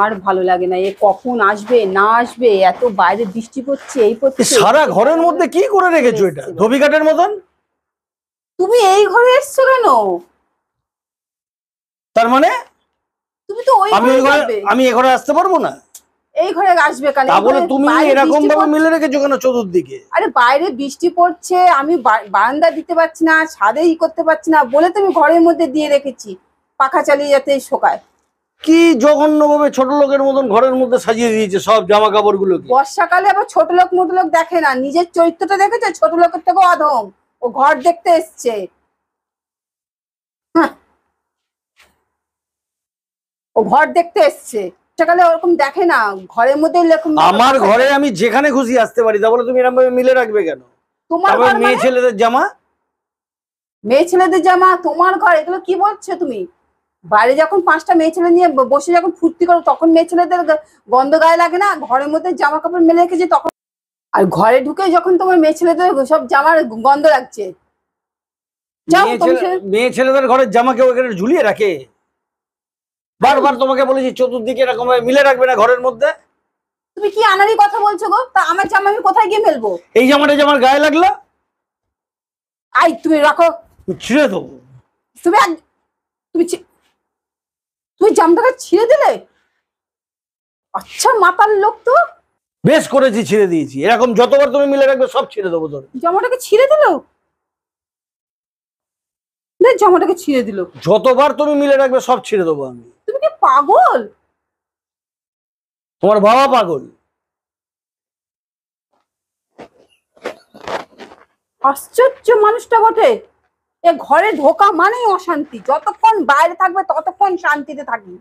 আর ভালো লাগে না, এ কখন আসবে না আসবে, এত বাইরে বৃষ্টি পড়ছে, এই পড়ছে। সারা ঘরের মধ্যে কি করে রেখেছো এটা ধোবি কাঠের মতন? তুমি এই ঘরে এসছো কেন? তার মানে তুমি তো আমি এই ঘরে আসতে পারবো না? এই ঘরে আসবে কেন? তাহলে তুমি এরকম ভাবে মিলে রেখেছো কেন চতুর্দিকে? আরে বাইরে বৃষ্টি পড়ছে, আমি বারান্দা দিতে পারছি না, ছাদে করতে পারছি না বলে তুমি ঘরের মধ্যে দিয়ে রেখেছি, পাখা চালিয়ে যাতে শোকায়। কি জঘন্য ভাবে ছোট লোকের মতন ঘরের মধ্যে সাজিয়ে দিয়েছে সব জামা কাপড় গুলো। বর্ষাকালে আবার ছোট লোক মোটো লোক দেখে না, নিজের চরিত্রটা দেখেছে? ছোট লোকের থেকেও অধম, ও ঘর দেখতে এসছে। ও ঘর দেখতে এসছে, বর্ষাকালে ওরকম দেখে না, ঘরের মধ্যে। আমার ঘরে আমি যেখানে খুশি আসতে পারি, তাহলে তুমি এরকম ভাবে মিলে রাখবে কেন? তোমার মেয়ে ছেলেদের জামা, মেয়ে ছেলেদের জামা তোমার ঘর, এগুলো কি বলছো তুমি? বাইরে যখন 5টা মেয়ে ছেলে নিয়ে বসে যখন ফুর্তি করো, তখন মেয়ে ছেলেদের গন্ধ গায়ে লাগে না? ঘরের মধ্যে জামা কাপড় মেলে রেখেছে তখন, আর ঘরে ঢুকে যখন তোমার মেয়ে ছেলেদের সব জামার গন্ধ লাগছে। মেয়ে ছেলেদের ঘরের জামা কেউ এখানে ঝুলিয়ে রাখে? বারবার তোমাকে বলেছি চতুর্দিকে এরকম ভাবে মিলে রাখবে না ঘরের মধ্যে। তুমি কি আনারি কথা বলছো গো? তা আমার জামা আমি কোথায় গিয়ে মেলবো? এই জামাটা যে আমার গায়ে লাগলো, আই তুমি রাখো, ছিঁড়ে দেবো। তুমি তুমি তুমি জামাটাকে ছিঁড়ে দিলে? আচ্ছা মাতাল লোক তো। বেশ করেছি, ছিঁড়ে দিয়েছি। এরকম যতবার তুমি মিলে রাখবে সব ছিঁড়ে দেবো। তোর জামাটাকে ছিঁড়ে দিল? জামাটাকে ছিঁড়ে দিল? যতবার তুমি মিলে রাখবে সব ছিঁড়ে দেবো আমি। তুমি কি পাগল? তোমার বাবা পাগল। আশ্চর্য মানুষটা বটে, এ ঘরে ঢোকা মানেই অশান্তি, যতক্ষণ বাইরে থাকবে ততক্ষণ শান্তিতে থাকি।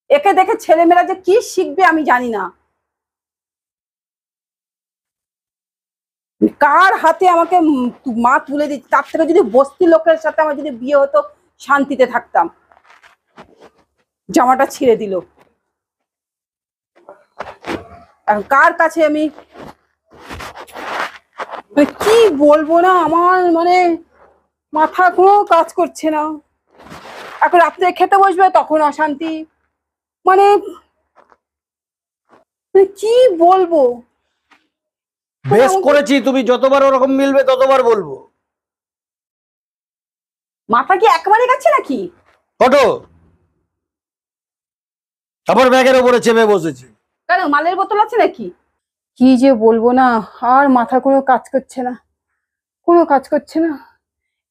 একে দেখে ছেলেমেয়েরা যে কি শিখবে আমি জানি না। কার হাতে আমাকে মা তুলে দিচ্ছে, তার থেকে যদি বস্তি লোকের সাথে আমার যদি বিয়ে হতো শান্তিতে থাকতাম। জামাটা ছিঁড়ে দিল, এখন কার কাছে আমি কি বলবো না, আমার মাথা কোনো কাজ করছে না। এখন রাত্রে খেতে বসবে তখন অশান্তি, কি বলবো। বেশ করেছি, তুমি যতবার ওরকম মিলবে ততবার বলবো। মাথা কি একেবারে গেছে নাকি? ফটো তারপর ব্যাগের উপরে চেপে বসেছি। কেন মালের বোতল আছে নাকি? কি যে বলবো না, আর মাথা কোনো কাজ করছে না, কোনো কাজ করছে না।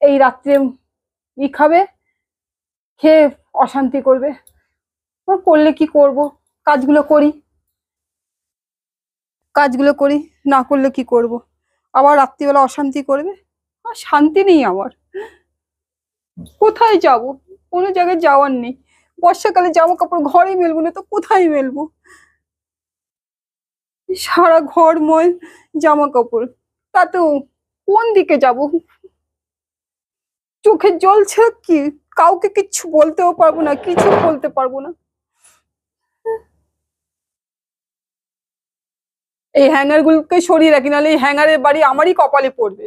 এই রাত্রে খাবে, খেয়ে অশান্তি করবে, করলে কি করব? কাজগুলো করি, কাজগুলো করি, না করলে কি করব? আবার রাত্রিবেলা অশান্তি করবে, আর শান্তি নেই আমার। কোথায় যাব? কোনো জায়গায় যাওয়ার নেই। বর্ষাকালে জামা কাপড় ঘরে মেলবো না তো কোথায় মেলবো? সারা ঘরময় জামা কাপড়, তাতেও কোন দিকে যাব? চোখের জল ছেড়ে কি কাউকে কিচ্ছু বলতেও পারবো না, কিছু বলতে পারবো না। এই হ্যাঙ্গার গুলোকে সরিয়ে রাখি, নাহলে এই হ্যাঙ্গারের বাড়ি আমারই কপালে পড়বে।